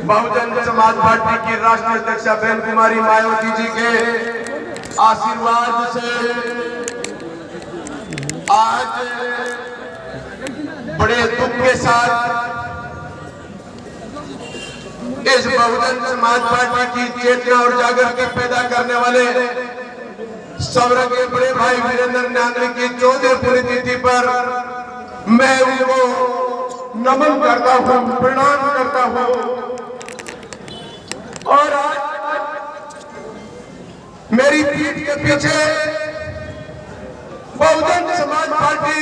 Bahujan Samaj party की राष्ट्रीय अध्यक्ष बहन कुमारी मायावती जी के आशीर्वाद से आज बड़े दुख के साथ इस बहुजन समाज पार्टी की चेतना और जागृति पैदा करने वाले सौरभ के बड़े भाई वीरेंद्र नांगरी की 14वीं पुण्यतिथि पर मैं उनको नमन करता हूं, प्रणाम करता हूं। और आज मेरी पीठ के पीछे बहुजन समाज पार्टी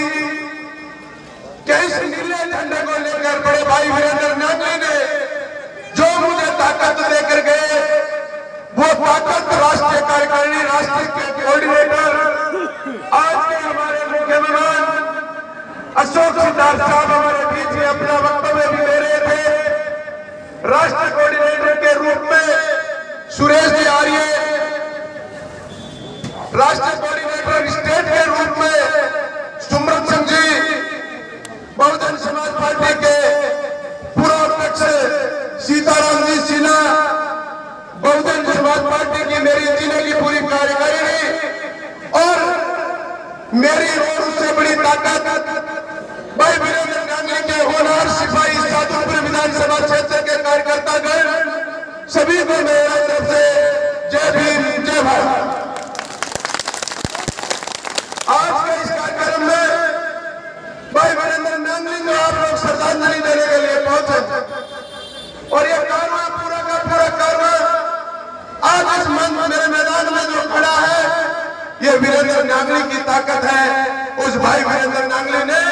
के इस नीले झंडे को लेकर बड़े भाई वीरेंद्र नांगरी ने जो मुझे ताकत देकर गए, वो ताकत राष्ट्रीय कार्यकारिणी, राष्ट्रीय कोऑर्डिनेटर आज के हमारे मुख्य मेहमान अशोक सिद्धार्थ साहब हमारे बीच में अपना वक्तव्य भी दे रहे थे। राष्ट्रीय कोऑर्डिनेटर के रूप में सुरेश जी आर्य, राष्ट्रीय कोऑर्डिनेटर स्टेट के रूप में सुमरत सिंह जी, बहुजन समाज पार्टी के पूर्व अध्यक्ष सीताराम जी सिन्हा, बहुजन समाज पार्टी की मेरी जिले की पूरी कार्यकारिणी और मेरी और उससे बड़ी ताकत भाई वीरेंद्र नांगरी के होनहार सिपाही साधुपुर विधानसभा क्षेत्र के कार्यकर्तागण सभी को मेरी तरफ से जय भीम, जय भारत। आज के इस कार्यक्रम में भाई वीरेंद्र नांगरी को आप लोग श्रद्धांजलि देने के लिए पहुंचे और ये कारवां पूरा का पूरा कारवां आज इस मंच मेरे मैदान में जो खड़ा है, ये वीरेंद्र नांगरी की ताकत है। उस भाई वीरेंद्र नांगरी ने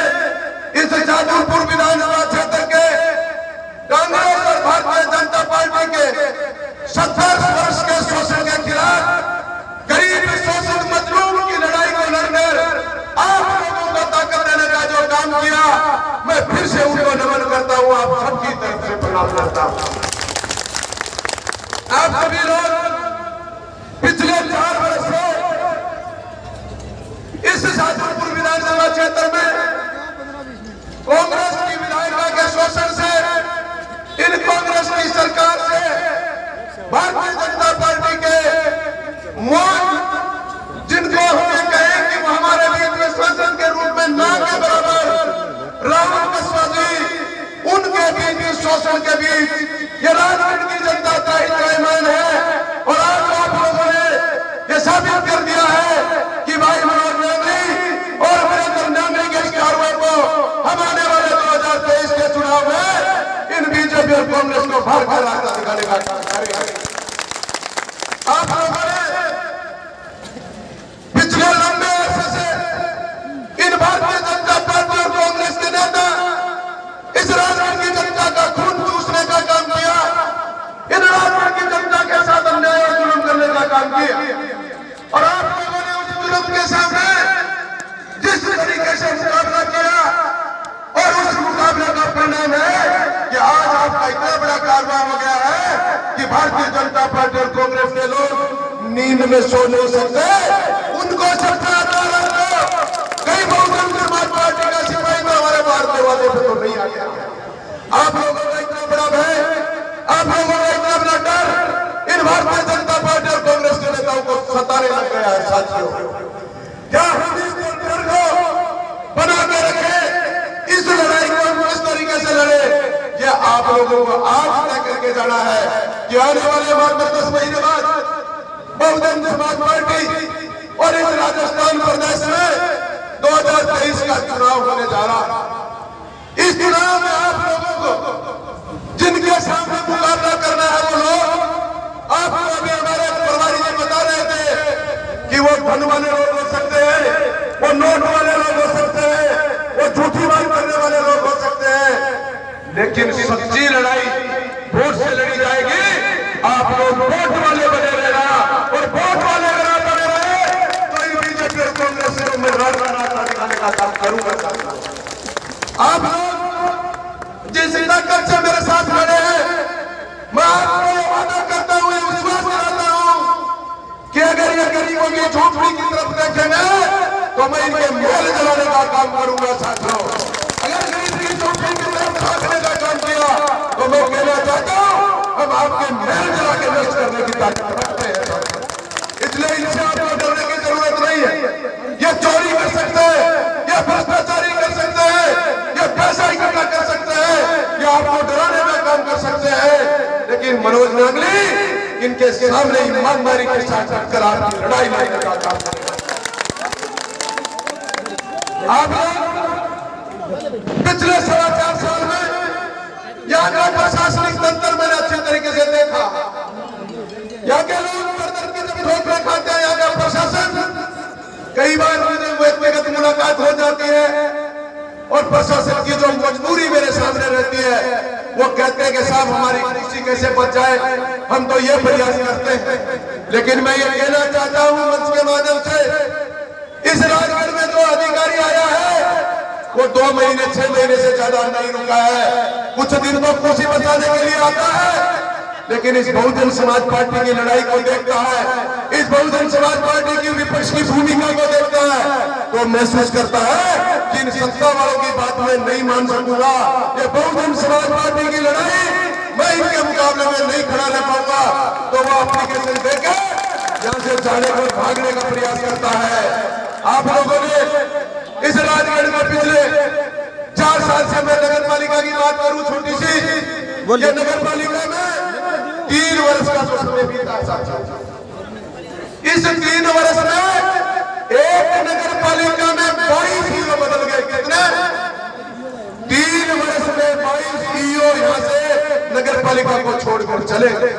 इस जादवपुर विधानसभा क्षेत्र के कांग्रेस और भारतीय जनता पार्टी के 70 वर्ष के शोषण के खिलाफ गरीब शोषित मजलूम की लड़ाई को लड़कर आप लोगों को ताकत देने का जो काम किया, मैं फिर से उनको नमन करता हूं, आप सबकी तरफ से प्रणाम करता हूं। आप सभी लोग पिछले 4 वर्ष से इस जादवपुर विधानसभा क्षेत्र में कांग्रेस की विधायिका के शोषण से, इन कांग्रेस की सरकार से भारतीय जनता पार्टी के मौन, जिनको हमने कहे कि वो हमारे बीच में शोषण के रूप में ना के बराबर राहुल कस्वा जी, उनके बीच में शोषण के बीच ये राजनीति की जनता त्राहिमाम है। और आज आप लोगों ने ये साबित कर दिया है कि भाई मनोज नांगरी और वीरेंद्र नांगरी के इस कार्रवाई को हम आने वाले 2023 के चुनाव में इन बीजेपी और कांग्रेस को बाहर का रास्ता दिखाने का काम करेंगे। आप लोगों ने पिछले लंबे अरसे से इन भारतीय जनता पार्टी और कांग्रेस के नेता इस राजनीति की जनता का खून चूसने का काम किया, इन राजनीति की जनता के साथ अन्याय और जुल्म करने का काम किया। और आप लोगों ने उस जुल्म के सामने जिस तरीके से मुकाबला किया और उस मुकाबले का परिणाम है कि आज आपका इतना बड़ा कारवां हो गया है कि भारतीय जनता पार्टी और कांग्रेस के लोग नींद में सो नहीं सकते। उनको सरकार कई बहुजन समाज पार्टी का सिपाही में हमारे बाहर दरवाजे पे तो नहीं आ गया। आप लोगों का इतना बड़ा भय, आप लोगों का इतना बड़ा डर इन भारतीय जनता पार्टी और कांग्रेस के नेताओं को सताने लग गया है। साथियों, क्या हम इस डर को बना के रखे, इस लड़ाई को हम इस तरीके से लड़े, ये आप लोगों को आज तय करके जाना है कि आने वाले मात्र 10 महीने बाद बहुजन समाज पार्टी और इस राजस्थान प्रदेश में 2023 का चुनाव होने जा रहा। इस चुनाव में आप लोगों को जिनके सामने मुकाबला करना है वो लोग, आपको अभी हमारे प्रभारी जी बता रहे थे कि वो धन वाले लोग हो सकते हैं, वो नोट वाले लोग हो सकते हैं, वो झूठी बात करने वाले लोग हो सकते हैं, लेकिन सच्ची लड़ाई वोट से लड़ी जाएगी। आप लोग वोट वाले बने रहना और वोट वाले अगर आप बने रहे तो बीजेपी और कांग्रेस से मैं रास्ता दिखाने का काम करूंगा। आप लोग जिस ताकत से मेरे साथ खड़े हैं, मैं आपको वादा करता हूं, विश्वास कराता हूं कि अगर ये गरीबों की झोपड़ी की तरफ देखेंगे तो मैं इनके महल जलाने का काम करूंगा। साथियों, अगर गरीब की झोपड़ी की तरफ भागने का काम किया तो मैं कहना चाहता हूं महल जला के नष्ट करने की ताकत रखते हैं। इसलिए इनसे आपको डरने की जरूरत नहीं है। ये चोरी कर सकते हैं, ये भ्रष्टाचारी कर सकते हैं, ये पैसा इकट्ठा कर सकते हैं, ये आपको डराने का काम कर सकते हैं, लेकिन मनोज नांगली इनके सामने ईमानदारी के साथ डटकर आपकी लड़ाई लड़ने का काम करेगा। आप पिछले 4.5 साल में यहाँ का प्रशासनिक तंत्र मैंने अच्छे तरीके से देखा। यहाँ के लोग दर की जब ठोकरें खाते हैं, यहाँ का प्रशासन, कई बार मुझे व्यक्तिगत मुलाकात हो जाती है और प्रशासन की जो मजबूरी मेरे सामने रहती है, वो कहते हैं कि साहब हमारी कुर्सी कैसे बच जाए, हम तो ये प्रयास करते हैं। लेकिन मैं ये कहना चाहता हूँ मंच के माध्यम से, इस राजगढ़ में जो अधिकारी आया है वो 2 महीने 6 महीने से ज्यादा नहीं रुका है। कुछ दिन तो खुशी बचाने के लिए आता है, लेकिन इस बहुजन समाज पार्टी की लड़ाई को देखता है, इस बहुजन समाज पार्टी की विपक्ष की भूमिका को देखता है, तो महसूस करता है कि इन सत्ता वालों की बात में नहीं मान सकूंगा। ये बहुजन समाज पार्टी की लड़ाई मैं इनके मुकाबले में नहीं खड़ा रह पाऊंगा, तो वो एप्लीकेशन देकर यहाँ से जाने पर भागने का प्रयास करता है। आप लोगों ने इस राजगढ़ में पिछले 4 साल से मैं नगर पालिका की बात करूं, छोटी सी, ये नगर पालिका में 3 वर्ष का जो समय बीता, इस 3 वर्ष में एक नगर पालिका में 22 ईओ बदल गए। कितने? 3 वर्ष में 22 ईओ यहाँ से नगर पालिका को छोड़कर चले गए,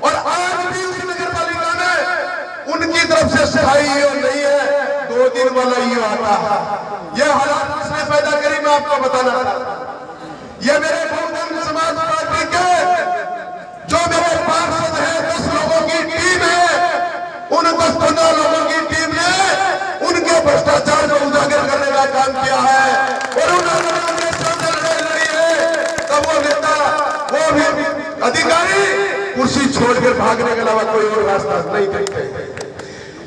और आज भी उस नगर पालिका में उनकी तरफ से स्थायी ईओ नहीं है, 2 दिन वाला ईओ आता है। यह हालात किसने पैदा करी मैं आपको बताना। ये मेरे बहुजन समाज पार्टी के जो मेरे पार्षद हैं, 10 लोगों की टीम है, उन 10-15 लोगों की टीम ने उनके भ्रष्टाचार को उजागर करने का काम किया है, और उन्होंने उनके सामने लड़ाई लड़ी है। तब वो नेता, वो भी अधिकारी कुर्सी छोड़कर भागने के अलावा कोई और रास्ता नहीं देखते।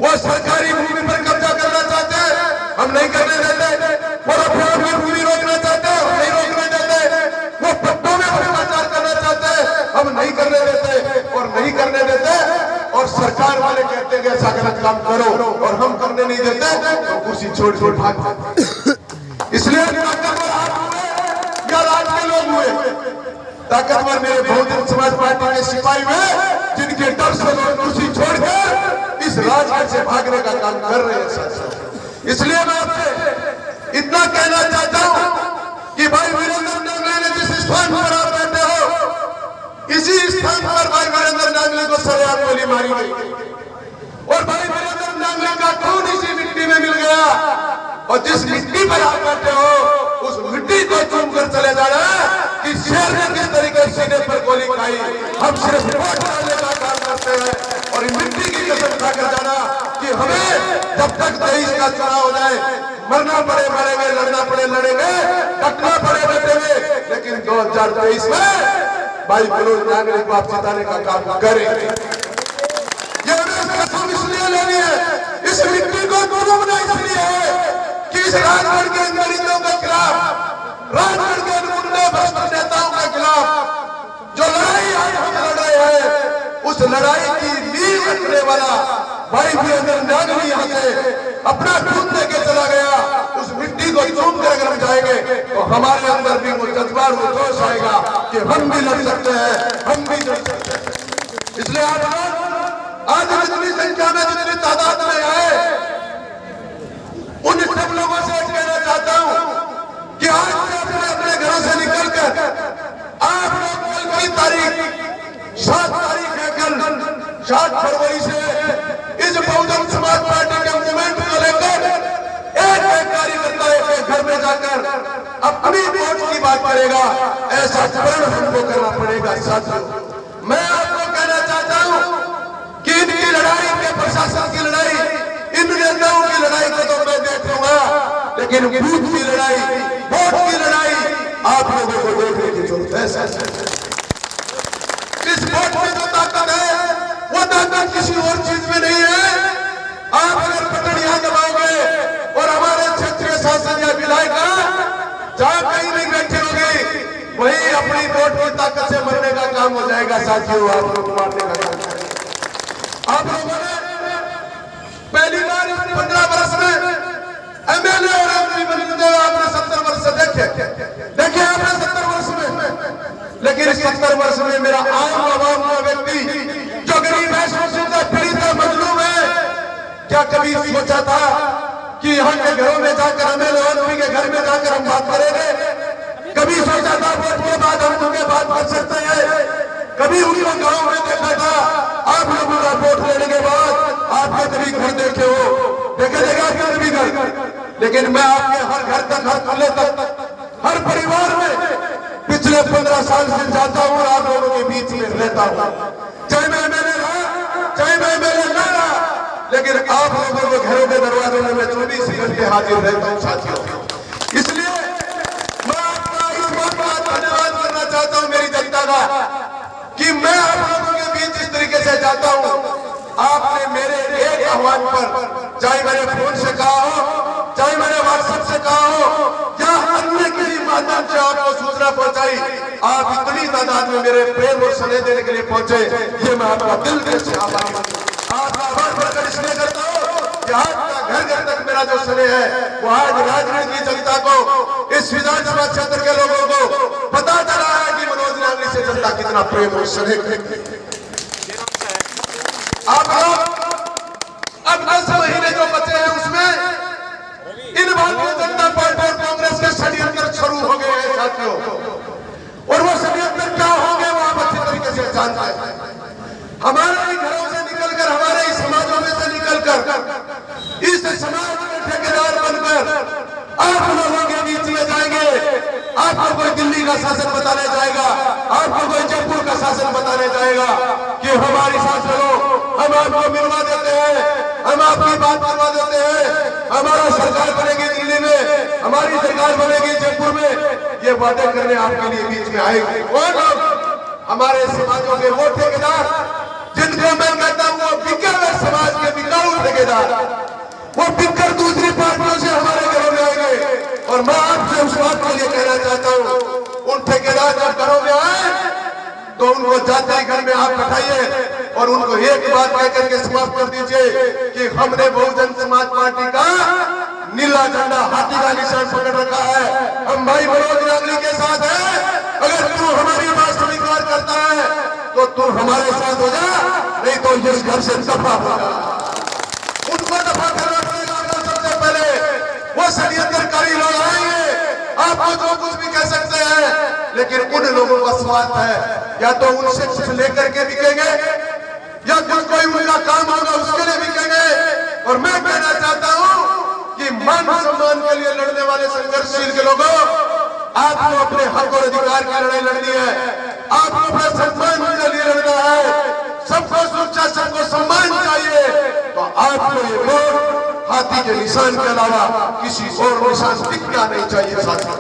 वो सरकारी भूमि पर कब्जा करना चाहते हैं, हम नहीं करने देते। वो अपनी भूमि रोकना चाहते हैं, हम नहीं रोकने देते। वो पट्टों में भ्रष्टाचार करना चाहते हैं, हम नहीं करने देते और नहीं करने देते। और सरकार वाले कहते हैं कि ऐसा गलत काम करो, और हम करने नहीं देते तो कुर्सी छोड़ छोड़ भाग। इसलिए ताकतवर आप हुए या राज के लोग हुए, ताकतवर मेरे बहुजन समाज पार्टी के सिपाही हुए, जिनके डर से लोग कुर्सी छोड़कर इस राजगढ़ से भागने का काम कर रहे हैं। इसलिए मैं आपसे इतना कहना चाहता हूं कि भाई वीरेंद्र नांगले ने जिस स्थान पर आप बैठे हो, इसी स्थान पर भाई वीरेंद्र नांगले को सरेआम गोली मारी गई, और भाई वीरेंद्र नांगले का खून इसी मिट्टी में मिल गया। और जिस मिट्टी पर आप बैठे हो, उस मिट्टी को चूम कर चले जाना कि शेर ने किस तरीके से सीने पर गोली खाई। हम सिर्फ वोट डालने का काम करते हैं, और मिट्टी की कसम खाकर जाना कि हमें जब तक 23 का चुनाव हो जाए, मरना पड़े मरेंगे, लड़ना पड़े लड़ेंगे, कटना पड़े बैठेंगे, लेकिन 2023 में भाई मनोज नांगले को आप जिताने का काम करेंगे। ये हमें कसम इसलिए लेनी है, इस मिट्टी को डूबना इसलिए है कि इस राजगढ़ के अंग्रेजों के खिलाफ, राजगढ़ के गुंडे भ्रष्ट नेताओं के खिलाफ जो लड़ाई आज हम लड़ रहे हैं, उस लड़ाई की नींव रखने वाला भाई वीरेंद्र नांगले यहाँ से अपना खून देके चला गया। उस मिट्टी को चूम कर अगर हम जाएंगे तो हमारे अंदर भी वो जज्बा, वो जोश आएगा कि हम भी लड़ सकते हैं, हम भी लड़ सकते हैं। इसलिए आप आज जितनी संख्या में, जितनी तादाद में आए, उन सब लोगों से कहना चाहता हूं कि आज से अपने घरों से निकलकर आप लोग कल की तारीख 7 तारीख है, कल 7 फरवरी से इस बहुजन समाज पार्टी के मूवमेंट को लेकर एक कार्यकर्ता एक घर में जाकर अपनी वोट की बात करेगा। ऐसा प्रण हमको करना पड़ेगा। साथियों, मैं आपको कहना चाहता हूं कि इनकी लड़ाई के प्रशासन की लड़ाई, इन नेताओं की लड़ाई को तो मैं देख लूंगा, लेकिन बूथ की लड़ाई, वोट की लड़ाई आप लोगों को देखने की जरूरत है। इस वोट में जो ताकत है, वो ताकत किसी और चीज में नहीं है। आप अगर बटन यहां दबाओगे और हमारे क्षेत्रीय सांसद या विधायक जहां कहीं नहीं बैठे होंगे, वही अपनी वोट की ताकत से मरने का काम हो जाएगा साथियों, आप लोग मारने का काम करें। आप लोगों ने पहली बार 15 वर्ष में एमएलए और एमपी बनते हुए आपने 70 वर्ष से देखे आपने 70 वर्ष में, लेकिन इस 70 वर्ष में मेरा आम आवाम का व्यक्ति जो गरीब है, शोषित है, पीड़ित है, मजलूम है, क्या कभी सोचा था कि यहाँ के घरों में जाकर एमएलए और एमपी के घर में जाकर हम बात करेंगे? कभी सोचा था वोट के बाद हम उनके बात कर सकते हैं? कभी उनको गांव में देखा था? आप लोगों का वोट लेने के बाद आपके कभी घर देखे हो? देखेगा आपके कभी घर? लेकिन मैं आपके हर घर तक, हर खुले तक, हर परिवार में पिछले 15 साल से जाता हूँ और आप लोगों के बीच में रहता हूँ। चाहे मैं एमएलए रहा, चाहे मैं एमएलए न रहा, लेकिन आप लोगों के घरों के दरवाजों में मैं 24 घंटे हाजिर रहता हूँ साथियों। इसलिए मैं आपका इस बात का धन्यवाद करना चाहता हूँ मेरी जनता का, कि मैं आप लोगों के बीच इस तरीके से जाता हूँ। आपने मेरे एक आह्वान पर, चाहे मैंने फोन से कहा हो, चाहे मैंने व्हाट्सएप से कहा हो, या अन्य किसी माध्यम से आपको सूचना पहुंचाई, आप इतनी तादाद में मेरे प्रेम और स्नेह देने के लिए पहुंचे, ये मैं आपका दिल से आभारी हूं। आपका आभार बढ़कर इसलिए करता हूं कि आपका घर घर तक मेरा जो स्नेह है वो आज राजनीति की जनता को, इस विधानसभा क्षेत्र के लोगों को पता चला है कि मनोज नागरी से जनता कितना प्रेम और स्नेह करती है। आप लोग अब 10 महीने जो बचे हैं उसमें इन भारतीय जनता पार्टी और कांग्रेस के षड्यंत्र शुरू हो गए हैं साथियों, और वो षड्यंत्र क्या होंगे वो आप अच्छी तरीके से जानते हैं। हमारे ही घरों से निकलकर, हमारे ही समाजों में से निकलकर इस समाज में ठेकेदार बनकर आप लोगों के बीच में जाएंगे। आपको कोई दिल्ली का शासन बताने जाएगा, आपको कोई जयपुर का शासन बताने जाएगा कि हमारी साथ चलो, हम आपको मिलवा देते हैं, हम आपकी बात करवा देते हैं, हमारा सरकार बनेगी दिल्ली में, हमारी सरकार बनेगी जयपुर में, ये वादे करने आपके लिए बीच में आएंगे। कौन लोग? हमारे समाजों के वो ठेकेदार जिनको मैं कहता हूँ वो बिके हुए समाज के बिकाऊ ठेकेदार, वो बिककर दूसरी पार्टियों से हमारे घरों में आएंगे। और मैं आपसे उस बात के लिए कहना चाहता हूँ, उन ठेकेदार जब घरों में आए तो उनको जाते ही घर में आप बैठाइए और उनको एक बात कहकर के समाप्त कर दीजिए कि हमने बहुजन समाज पार्टी का नीला झंडा, हाथी का निशान पकड़ रखा है, हम भाई मनोज नागरी के साथ हैं। अगर तू हमारी बात स्वीकार करता है तो तू हमारे साथ हो जा, नहीं तो इस घर से दफा हो जा। उनको दफा करना पड़ेगा। आपको सबसे पहले वो षड्यंत्रकारी लोग आएंगे, आपको जो कुछ भी कह सकते हैं, लेकिन उन लोगों का स्वार्थ है, या तो उनसे कुछ लेकर के बिकेंगे या कुछ कोई उनका काम होगा उसके लिए बिकेंगे। और मैं कहना चाहता हूं कि मान सम्मान के लिए लड़ने वाले संघर्षशील के लोगों, आपको अपने हक और अधिकार की लड़ाई लड़नी है, आपको अपने सम्मान के लिए लड़ना है, सबको सुरक्षा, सबको सम्मान चाहिए, तो आपको ये वोट हाथी के निशान के अलावा किसी और निशान दिखना नहीं चाहिए साथियों।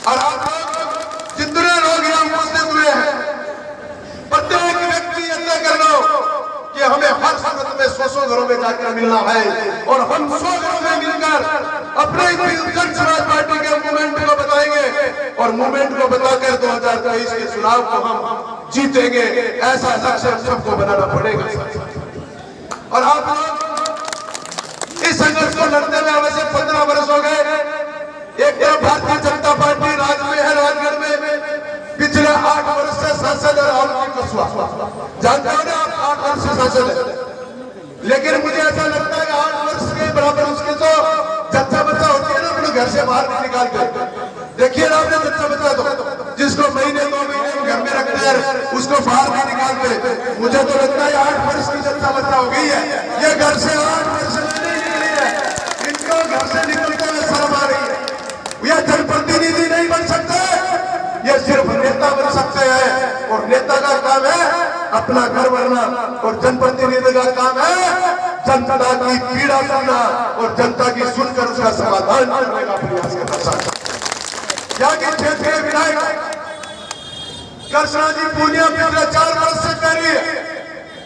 और आप लोग जितने लोग यहाँ उपस्थित हुए हैं, प्रत्येक व्यक्ति ये तय कर लो कि हमें हर सूरत में 100 घरों में जाकर मिलना है, और हम 100 घरों में मिलकर अपने जन समाज पार्टी के मूवमेंट को बताएंगे, और मूवमेंट को बताकर 2023 के चुनाव को हम जीतेंगे। ऐसा लक्ष्य हम सबको बनाना पड़ेगा। और आप लोग इस संघर्ष को लड़ते हुए वैसे 15 वर्ष हो गए। एक तरफ भारतीय जनता पार्टी राज में है, राजगढ़ में पिछले 8 वर्ष से सांसद है राहुल जी कुशवाहा, जानते हो ना आप, 8 वर्ष से सांसद है। लेकिन मुझे ऐसा लगता है कि 8 वर्ष के बराबर उसके तो जच्चा बच्चा होती है ना, अपने घर से बाहर नहीं निकालते। देखिए ना आपने जच्चा बच्चा तो जिसको महीने 2 महीने घर में रखते हैं उसको बाहर नहीं निकालते। मुझे तो लगता है 8 वर्ष की जच्चा बच्चा हो गई है, ये घर से 8 वर्ष में नहीं निकली है, इनको घर से निकलते हुए शर्म आ रही है। यह जनप्रतिनिधि नहीं बन सकते, ये सिर्फ नेता बन सकते हैं, और नेता का काम है अपना घर भरना, और जनप्रतिनिधि का काम है जनता की पीड़ा सुनना और जनता की सुनकर उसका समाधान करने का प्रयास करना। क्या कि क्षेत्रीय विधायक कृष्णा जी पूनिया पिछले 4 वर्ष से कह रही है,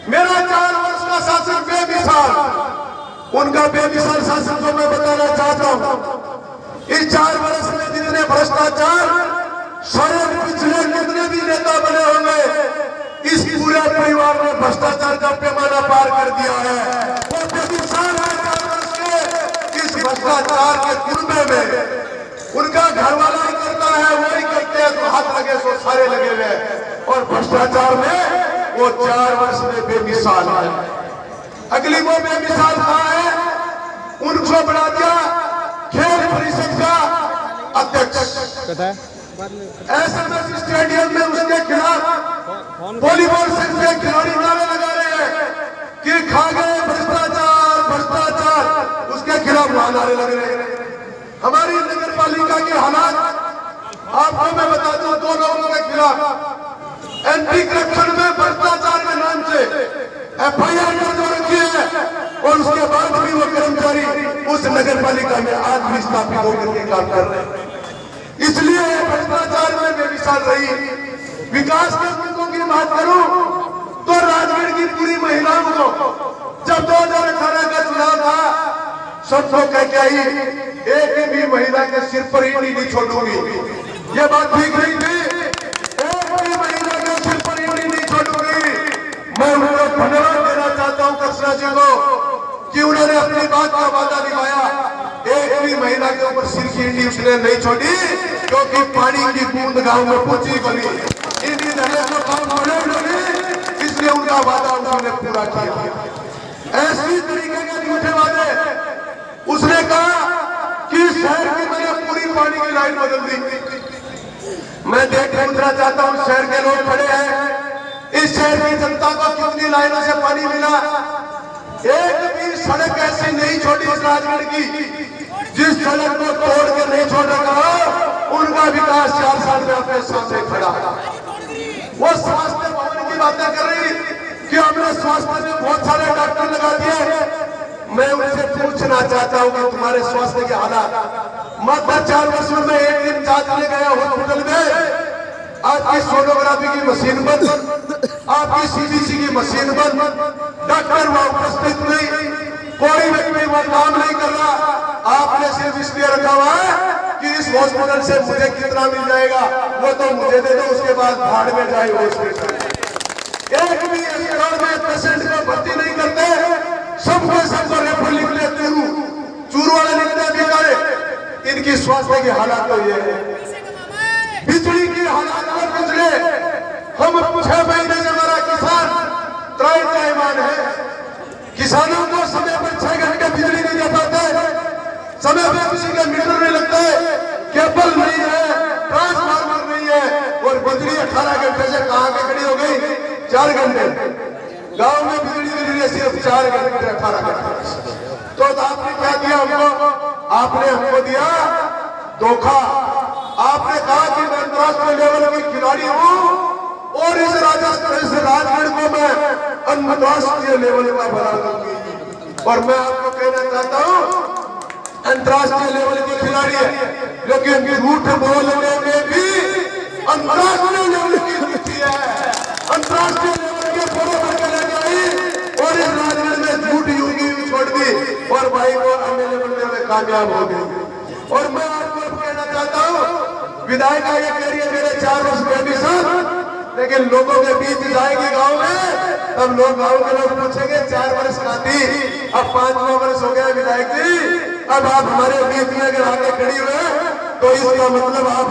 मेरा 4 वर्ष का शासन बेमिसाल, उनका बेमिसाल शासन को मैं बताना चाहता हूँ। इस 4 वर्ष में जितने भ्रष्टाचार, शायद पिछले जितने भी नेता बने होंगे सारे लगे हुए हैं और भ्रष्टाचार में वो 4 वर्ष में बेमिसाल है। अगली वो बेमिसाल कहाँ है? उनको बना दिया खेल परिषद का अध्यक्ष। एसएमएस स्टेडियम में उसके खिलाफ वॉलीबॉल संघ के खिलाड़ी नारे लगा रहे हैं कि खा गए भ्रष्टाचार भ्रष्टाचार, उसके खिलाफ नारे लग रहे हैं। हमारी नगर पालिका के हालात आपको मैं बता दूं, 2 लोगों के खिलाफ एंटी करप्शन में भ्रष्टाचार के नाम से एफआईआर दर्ज हो रखी है और उसके बाद भी वो कर्मचारी उस नगर पालिका में आज भी स्थापित होकर के काम कर रहे हैं। इसलिए भ्रष्टाचार में बेमिसाल रही। विकास के मुद्दों की बात करूं तो राजगढ़ की पूरी महिलाओं को जब 2018 का चुनाव था, सबको कह के आई एक भी महिला के सिर पर ईंट नहीं छोड़ूंगी। ये बात ठीक नहीं थी। एक भी महिला के सिर पर ईंट नहीं छोड़ूंगी। मैं उनको धन्यवाद देना चाहता हूं कृष्णा जी को कि उन्होंने अपनी बात का वादा निभाया। एक भी महिला के ऊपर सिर की ईंट उसने नहीं छोड़ी, क्योंकि पानी की बूंद गांव में पहुंची बनी, ईंटी दहेज में गांव बड़े बने, इसलिए उनका वादा उन्होंने पूरा किया। ऐसी तरीके के झूठे वादे उसने कहा कि शहर की मैंने पूरी पानी की लाइन बदल दी। मैं देख पूछना चाहता हूं, शहर के लोग खड़े हैं, इस शहर की जनता को कितनी लाइनों से पानी मिला? एक भी सड़क ऐसी नहीं छोड़ी इस राजगढ़ की जिस सड़क को तोड़ के नहीं छोड़ रखा। उनका विकास 4 साल में अपने सामने खड़ा है। वो स्वास्थ्य भवन की बातें कर रही कि हमने स्वास्थ्य में बहुत सारे डॉक्टर लगा दिए। मैं उनसे पूछना चाहता हूं कि तुम्हारे स्वास्थ्य के हालात, मात्र 4 वर्षों में एक दिन जांचने गया हॉस्पिटल में, आपकी सोनोग्राफी की मशीन बंद, आपकी सीबीसी की मशीन बंद, डॉक्टर वहां उपस्थित नहीं, कोई व्यक्ति वहां काम नहीं कर रहा। आपने सिर्फ इसलिए रखा हुआ है कि इस हॉस्पिटल से मुझे कितना मिल जाएगा वो तो मुझे दे दो, उसके बाद भाड़ में जाए हॉस्पिटल। एक भी अस्पताल में पेशेंट को भर्ती नहीं करते, सबको रेफर लिख लेते हूँ, चूरू वाले लिखते भी करे। इनकी स्वास्थ्य की हालात तो ये है। बिजली की हालात पर गुजरे हम 6 महीने से हमारा किसान त्राहिमाम है। किसानों को समय पर 6 घंटे बिजली नहीं दे पाते, समय पर किसी का मीटर नहीं लगता है, केबल नहीं है, ट्रांसफार्मर नहीं है और बिजली 18 घंटे से कहां के खड़ी हो गई? 4 घंटे। गांव में बिजली मिल रही सिर्फ 4 घंटे 18 घंटे। तो आपने क्या दिया हमको? आपने हमको दिया धोखा। आपने कहा कि मैं अंतरराष्ट्रीय लेवल की खिलाड़ी हूं और इस राजगढ़ को मैं अंतरराष्ट्रीय लेवल का बना दूंगी। और मैं आपको कहना चाहता हूं अंतरराष्ट्रीय लेवल की खिलाड़ी है, लेकिन झूठ बोलने में भी अंतरराष्ट्रीय लेवल की रुचि है। अंतरराष्ट्रीय लेवल के फोड़े पर चले गई और इस राजगढ़ में झूठ यूं छोड़ दी और भाई वो एमएलए बनने में कामयाब हो गई। और मैं आपको कहना चाहता हूं विधायक आगे कह रही है मेरे 4 वर्ष बेमिसाल, लेकिन लोगों के बीच जाएगी गांव में, तब लोग गांव के लोग पूछेंगे 4 वर्ष का थी, अब 5वां वर्ष हो गया विधायक जी, अब आप हमारे बीच में अगर आगे खड़ी हुए तो इसका मतलब आप